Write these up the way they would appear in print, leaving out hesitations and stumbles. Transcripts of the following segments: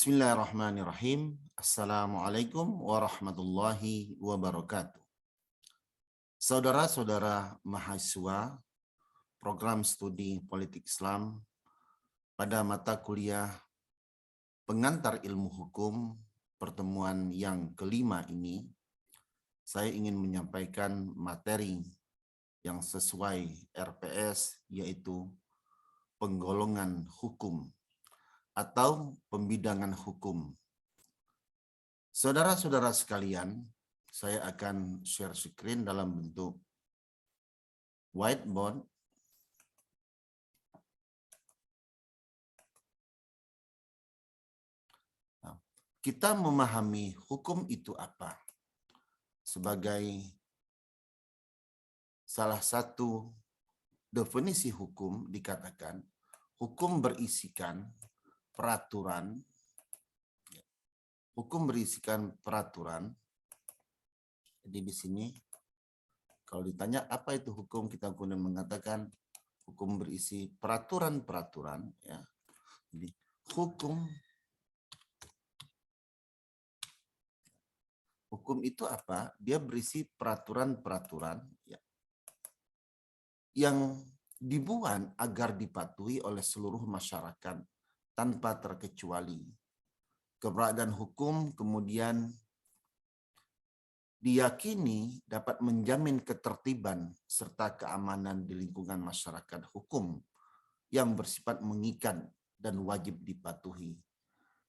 Bismillahirrahmanirrahim. Assalamualaikum warahmatullahi wabarakatuh. Saudara-saudara mahasiswa program studi politik Islam pada mata kuliah pengantar ilmu hukum pertemuan yang kelima ini, saya ingin menyampaikan materi yang sesuai RPS, yaitu penggolongan hukum atau pembidangan hukum. Saudara-saudara sekalian, saya akan share screen dalam bentuk whiteboard. Nah, kita memahami hukum itu apa? Sebagai salah satu definisi hukum dikatakan, hukum berisikan peraturan. Hukum berisikan peraturan. Jadi di sini kalau ditanya apa itu hukum, kita kemudian mengatakan hukum berisi peraturan-peraturan. Ya. Jadi hukum itu apa? Dia berisi peraturan-peraturan ya, yang dibuat agar dipatuhi oleh seluruh masyarakat tanpa terkecuali. Keberadaan hukum kemudian diyakini dapat menjamin ketertiban serta keamanan di lingkungan masyarakat hukum yang bersifat mengikat dan wajib dipatuhi.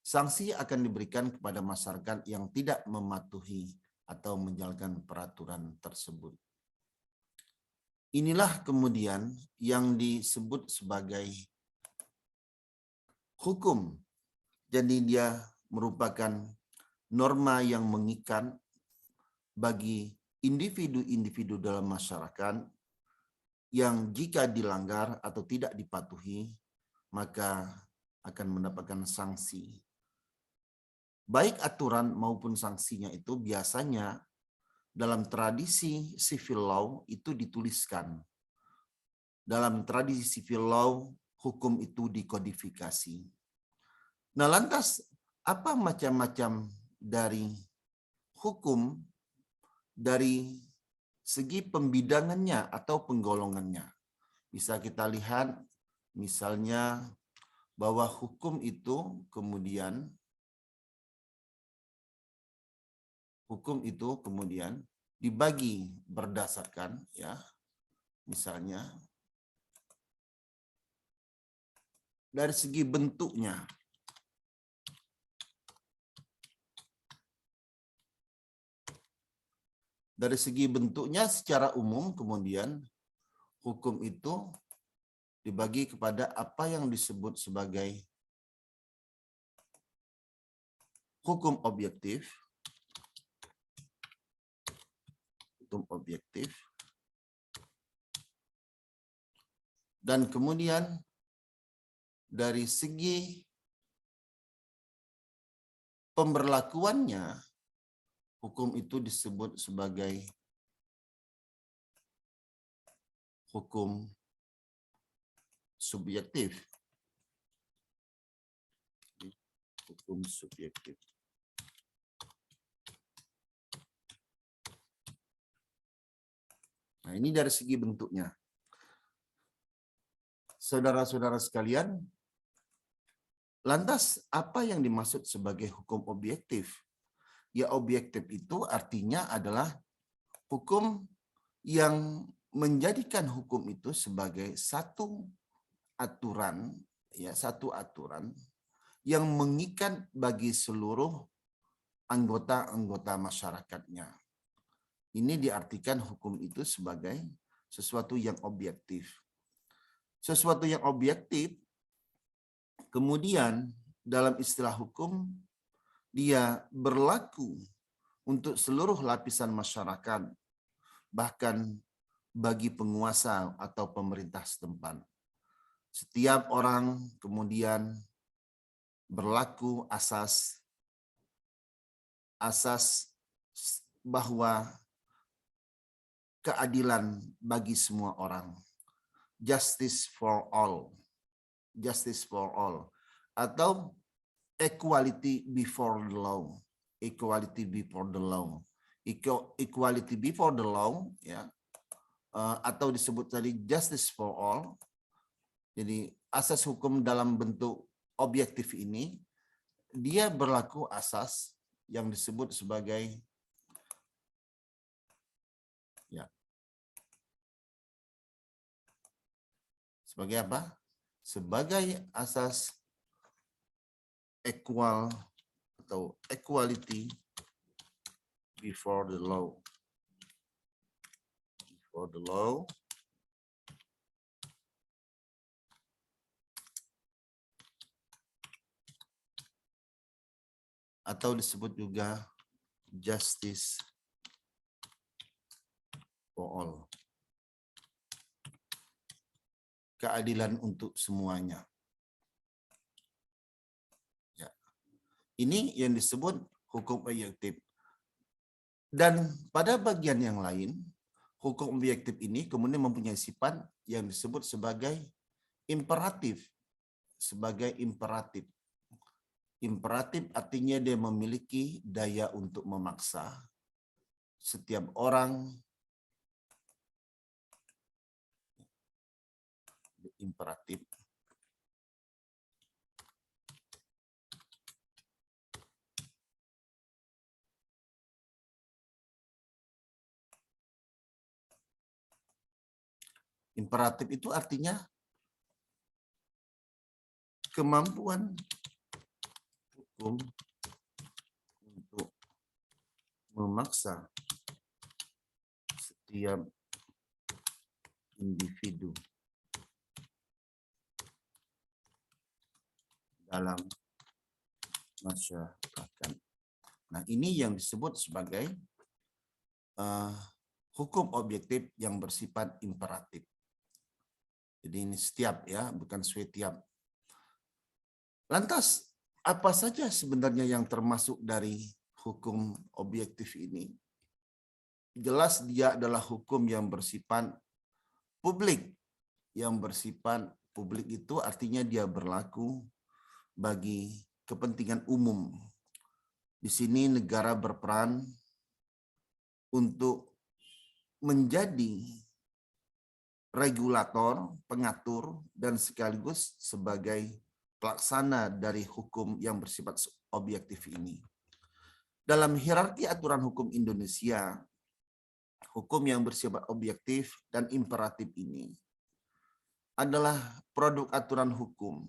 Sanksi akan diberikan kepada masyarakat yang tidak mematuhi atau menjalankan peraturan tersebut. Inilah kemudian yang disebut sebagai hukum. Jadi dia merupakan norma yang mengikat bagi individu-individu dalam masyarakat yang jika dilanggar atau tidak dipatuhi, maka akan mendapatkan sanksi. Baik aturan maupun sanksinya itu biasanya dalam tradisi civil law itu dituliskan. Dalam tradisi civil law, hukum itu dikodifikasi. Nah, lantas apa macam-macam dari hukum dari segi pembidangannya atau penggolongannya? Bisa kita lihat misalnya bahwa hukum itu kemudian dibagi berdasarkan ya, misalnya dari segi bentuknya. Dari segi bentuknya secara umum kemudian hukum itu dibagi kepada apa yang disebut sebagai hukum objektif, dan kemudian dari segi pemberlakuannya, hukum itu disebut sebagai hukum subjektif. Hukum subjektif. Nah, ini dari segi bentuknya. Saudara-saudara sekalian, lantas apa yang dimaksud sebagai hukum objektif? Ya, objektif itu artinya adalah hukum yang menjadikan hukum itu sebagai satu aturan, ya, satu aturan yang mengikat bagi seluruh anggota-anggota masyarakatnya. Ini diartikan hukum itu sebagai sesuatu yang objektif. Sesuatu yang objektif, kemudian dalam istilah hukum, dia berlaku untuk seluruh lapisan masyarakat, bahkan bagi penguasa atau pemerintah setempat. Setiap orang kemudian berlaku asas bahwa keadilan bagi semua orang. Justice for all. Justice for all. Atau equality before the law. Equality before the law. Equality before the law, ya, atau disebut tadi justice for all. Jadi asas hukum dalam bentuk objektif ini, dia berlaku asas yang disebut sebagai sebagai apa? Sebagai asas equal atau equality before the law. Before the law. Atau disebut juga justice for all. Keadilan untuk semuanya. Ya. Ini yang disebut hukum objektif. Dan pada bagian yang lain, hukum objektif ini kemudian mempunyai sifat yang disebut sebagai imperatif. Sebagai imperatif. Imperatif artinya dia memiliki daya untuk memaksa setiap orang. Imperatif. Imperatif itu artinya kemampuan hukum untuk memaksa setiap individu dalam masyarakat. Nah, ini yang disebut sebagai hukum objektif yang bersifat imperatif. Jadi ini setiap, ya, bukan setiap. Lantas, apa saja sebenarnya yang termasuk dari hukum objektif ini? Jelas dia adalah hukum yang bersifat publik. Yang bersifat publik itu artinya dia berlaku bagi kepentingan umum. Di sini negara berperan untuk menjadi regulator, pengatur, dan sekaligus sebagai pelaksana dari hukum yang bersifat objektif ini. Dalam hierarki aturan hukum Indonesia, hukum yang bersifat objektif dan imperatif ini adalah produk aturan hukum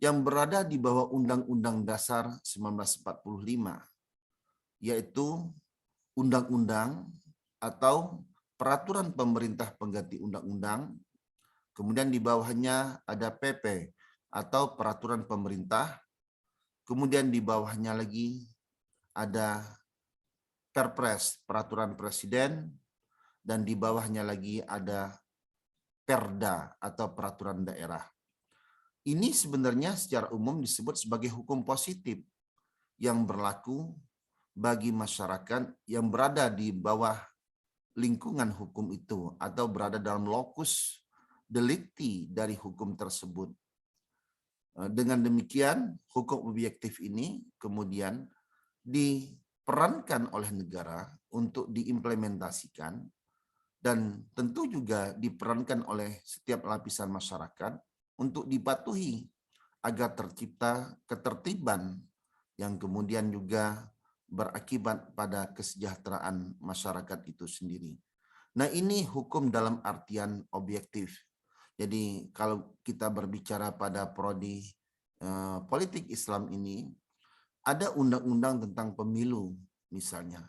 yang berada di bawah Undang-Undang Dasar 1945, yaitu undang-undang atau peraturan pemerintah pengganti undang-undang, kemudian di bawahnya ada PP atau peraturan pemerintah, kemudian di bawahnya lagi ada Perpres, peraturan presiden, dan di bawahnya lagi ada Perda atau peraturan daerah. Ini sebenarnya secara umum disebut sebagai hukum positif yang berlaku bagi masyarakat yang berada di bawah lingkungan hukum itu atau berada dalam lokus delikti dari hukum tersebut. Dengan demikian, hukum objektif ini kemudian diperankan oleh negara untuk diimplementasikan dan tentu juga diperankan oleh setiap lapisan masyarakat untuk dipatuhi agar tercipta ketertiban yang kemudian juga berakibat pada kesejahteraan masyarakat itu sendiri. Nah, ini hukum dalam artian objektif. Jadi kalau kita berbicara pada prodi politik Islam ini, ada undang-undang tentang pemilu misalnya.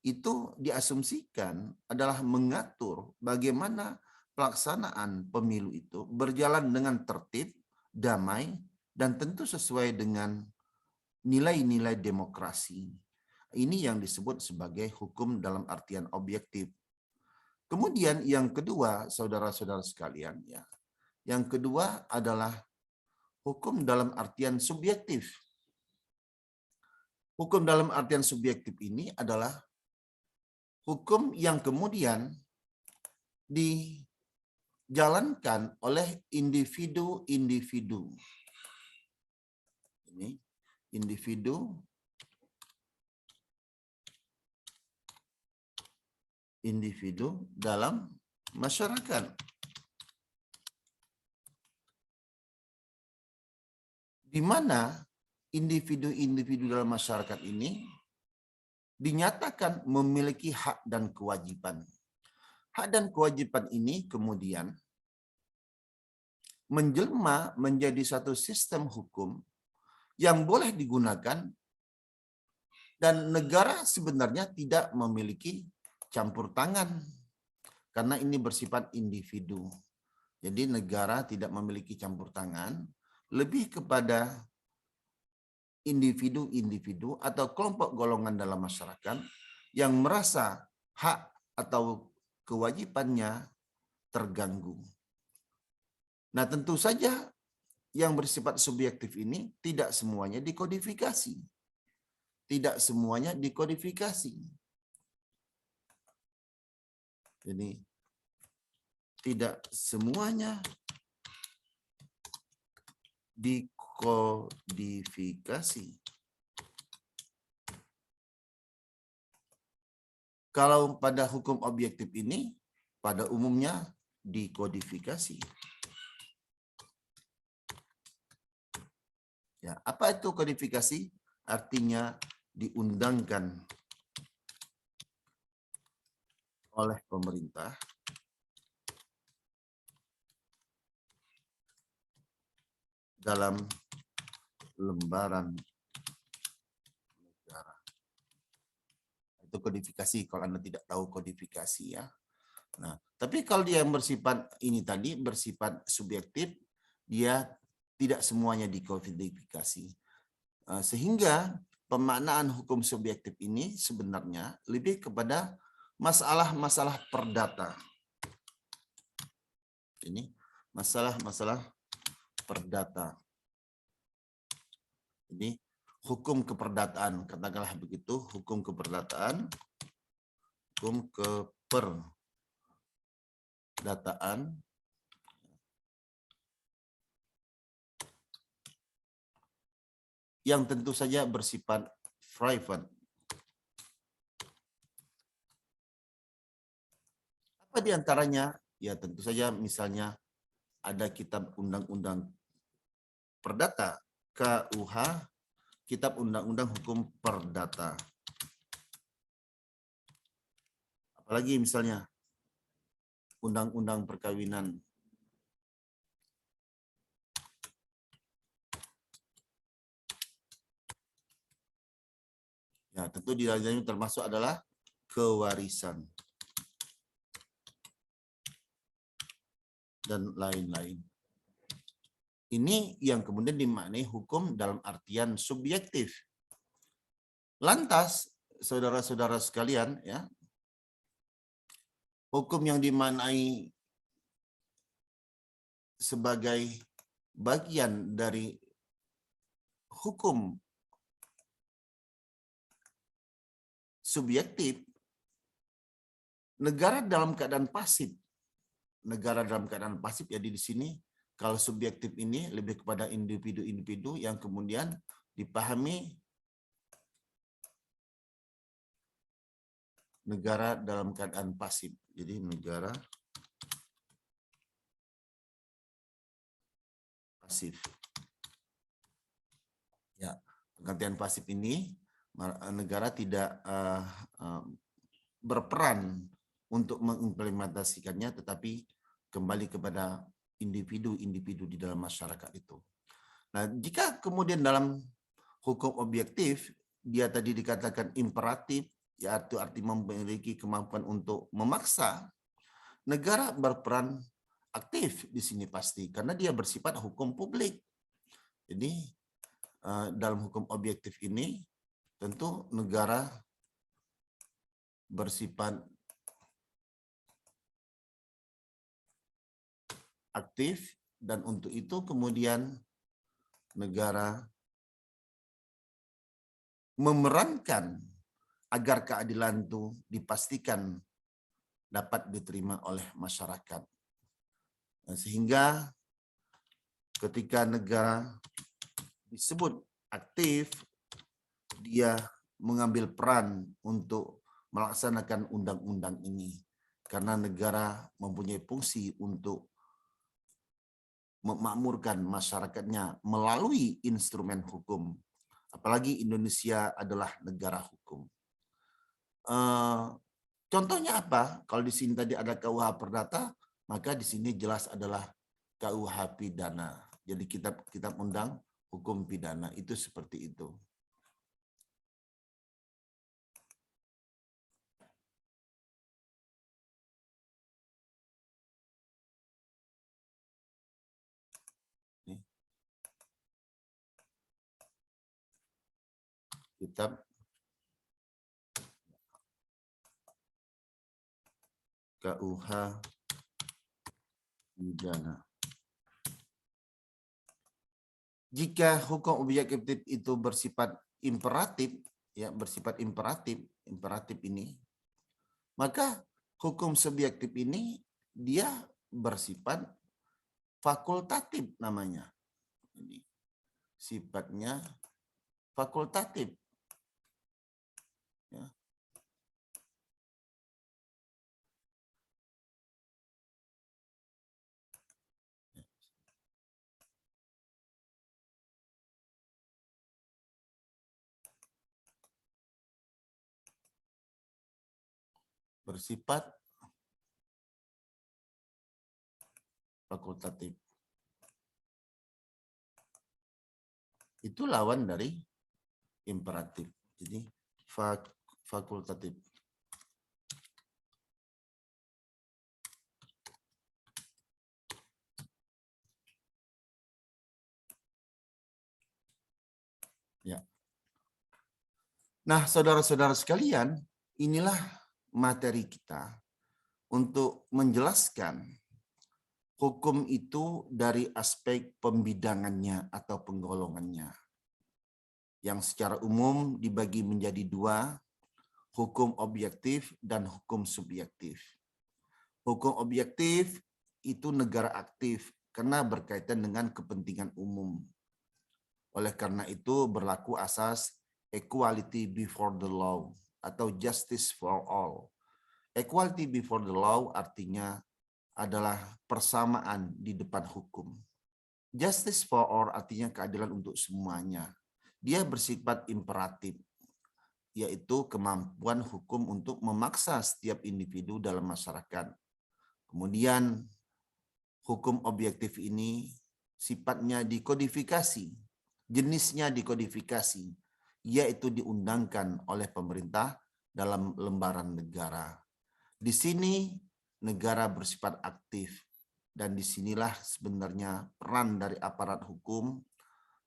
Itu diasumsikan adalah mengatur bagaimana pelaksanaan pemilu itu berjalan dengan tertib, damai, dan tentu sesuai dengan nilai-nilai demokrasi. Ini yang disebut sebagai hukum dalam artian objektif. Kemudian yang kedua, saudara-saudara sekalian, ya, yang kedua adalah hukum dalam artian subjektif. Hukum dalam artian subjektif ini adalah hukum yang kemudian dijalankan oleh individu-individu. Ini individu dalam masyarakat. Di mana individu-individu dalam masyarakat ini dinyatakan memiliki hak dan kewajiban. Hak dan kewajiban ini kemudian menjelma menjadi satu sistem hukum yang boleh digunakan, dan negara sebenarnya tidak memiliki campur tangan karena ini bersifat individu. Jadi negara tidak memiliki campur tangan, lebih kepada individu-individu atau kelompok golongan dalam masyarakat yang merasa hak atau kewajibannya terganggu. Nah, tentu saja yang bersifat subjektif ini tidak semuanya dikodifikasi. Tidak semuanya dikodifikasi. Jadi, tidak semuanya dikodifikasi. Kalau pada hukum objektif ini, pada umumnya dikodifikasi. Ya, apa itu kodifikasi? Artinya diundangkan oleh pemerintah dalam lembaran negara. Itu kodifikasi kalau Anda tidak tahu kodifikasi ya. Nah, tapi kalau dia yang bersifat ini tadi bersifat subjektif, dia tidak semuanya dikodifikasi. Sehingga pemaknaan hukum subjektif ini sebenarnya lebih kepada masalah-masalah perdata. Ini masalah-masalah perdata. Ini hukum keperdataan, katakanlah begitu, hukum keperdataan, hukum keperdataan yang tentu saja bersifat private. Apa di antaranya? Ya tentu saja misalnya ada kitab undang-undang perdata, KUH, kitab undang-undang hukum perdata. Apalagi misalnya undang-undang perkawinan. Ya, tentu di dalamnya termasuk adalah kewarisan dan lain-lain. Ini yang kemudian dimaknai hukum dalam artian subjektif. Lantas, saudara-saudara sekalian, ya, hukum yang dimaknai sebagai bagian dari hukum subjektif, negara dalam keadaan pasif. Negara dalam keadaan pasif, jadi di sini kalau subjektif ini lebih kepada individu-individu yang kemudian dipahami negara dalam keadaan pasif. Jadi negara pasif. Ya, pengertian pasif ini negara tidak berperan untuk mengimplementasikannya, tetapi kembali kepada individu-individu di dalam masyarakat itu. Nah, jika kemudian dalam hukum objektif, dia tadi dikatakan imperatif, yaitu arti memiliki kemampuan untuk memaksa, negara berperan aktif di sini pasti, karena dia bersifat hukum publik. Jadi, dalam hukum objektif ini, tentu negara bersifat aktif, dan untuk itu kemudian negara memerankan agar keadilan itu dipastikan dapat diterima oleh masyarakat. Sehingga ketika negara disebut aktif, dia mengambil peran untuk melaksanakan undang-undang ini. Karena negara mempunyai fungsi untuk memakmurkan masyarakatnya melalui instrumen hukum. Apalagi Indonesia adalah negara hukum. Contohnya apa? Kalau di sini tadi ada KUH Perdata, maka di sini jelas adalah KUH Pidana. Jadi kitab undang hukum pidana itu seperti itu. Kitab KUH Pidana. Jika hukum objektif itu bersifat imperatif, ya bersifat imperatif ini, maka hukum subjektif ini dia bersifat fakultatif namanya. Jadi, sifatnya fakultatif. Ya. Bersifat fakultatif. Itu lawan dari imperatif. Jadi fakultatif. Ya. Nah, saudara-saudara sekalian, inilah materi kita untuk menjelaskan hukum itu dari aspek pembidangannya atau penggolongannya. Yang secara umum dibagi menjadi dua, hukum objektif dan hukum subjektif. Hukum objektif itu negara aktif karena berkaitan dengan kepentingan umum. Oleh karena itu berlaku asas equality before the law atau justice for all. Equality before the law artinya adalah persamaan di depan hukum. Justice for all artinya keadilan untuk semuanya. Dia bersifat imperatif, yaitu kemampuan hukum untuk memaksa setiap individu dalam masyarakat. Kemudian hukum objektif ini sifatnya dikodifikasi, jenisnya dikodifikasi, yaitu diundangkan oleh pemerintah dalam lembaran negara. Di sini negara bersifat aktif dan disinilah sebenarnya peran dari aparat hukum,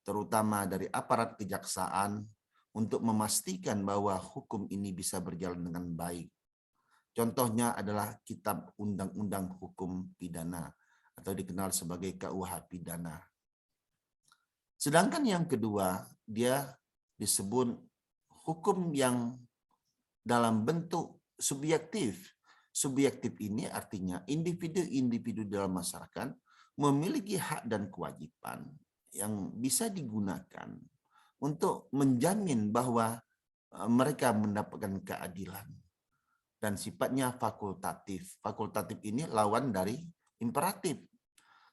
terutama dari aparat kejaksaan, untuk memastikan bahwa hukum ini bisa berjalan dengan baik. Contohnya adalah Kitab Undang-Undang Hukum Pidana atau dikenal sebagai KUH Pidana. Sedangkan yang kedua, dia disebut hukum yang dalam bentuk subjektif. Subjektif ini artinya individu-individu dalam masyarakat memiliki hak dan kewajiban yang bisa digunakan untuk menjamin bahwa mereka mendapatkan keadilan. Dan sifatnya fakultatif. Fakultatif ini lawan dari imperatif.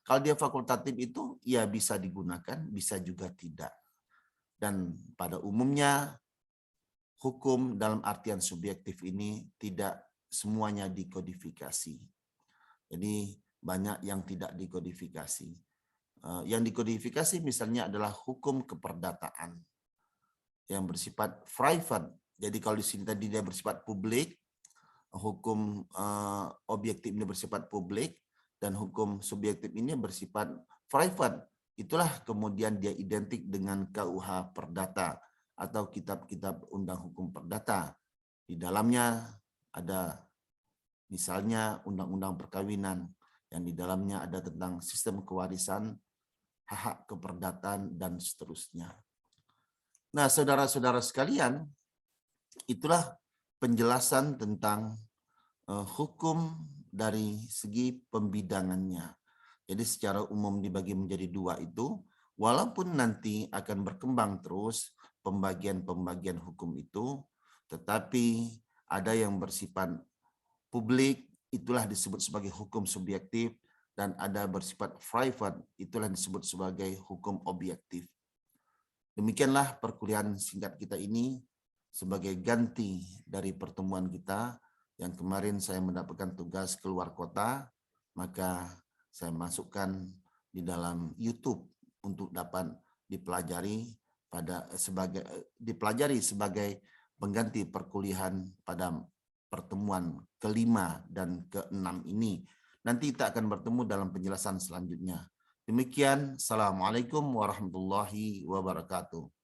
Kalau dia fakultatif itu ya bisa digunakan, bisa juga tidak. Dan pada umumnya hukum dalam artian subjektif ini tidak semuanya dikodifikasi. Jadi banyak yang tidak dikodifikasi. Yang dikodifikasi misalnya adalah hukum keperdataan yang bersifat private. Jadi kalau di sini tadi dia bersifat publik, hukum objektif ini bersifat publik, dan hukum subjektif ini bersifat private. Itulah kemudian dia identik dengan KUH Perdata atau kitab-kitab undang hukum perdata. Di dalamnya ada misalnya undang-undang perkawinan, yang di dalamnya ada tentang sistem kewarisan, hak keperdataan, dan seterusnya. Nah, saudara-saudara sekalian, itulah penjelasan tentang hukum dari segi pembidangannya. Jadi secara umum dibagi menjadi dua itu, Walaupun nanti akan berkembang terus pembagian-pembagian hukum itu, tetapi ada yang bersifat publik, itulah disebut sebagai hukum subjektif, dan ada bersifat private, itulah disebut sebagai hukum objektif. Demikianlah perkuliahan singkat kita ini sebagai ganti dari pertemuan kita yang kemarin saya mendapatkan tugas keluar kota, maka saya masukkan di dalam YouTube untuk dapat dipelajari sebagai pengganti perkuliahan pada pertemuan kelima dan keenam ini. Nanti kita akan bertemu dalam penjelasan selanjutnya. Demikian, Assalamualaikum warahmatullahi wabarakatuh.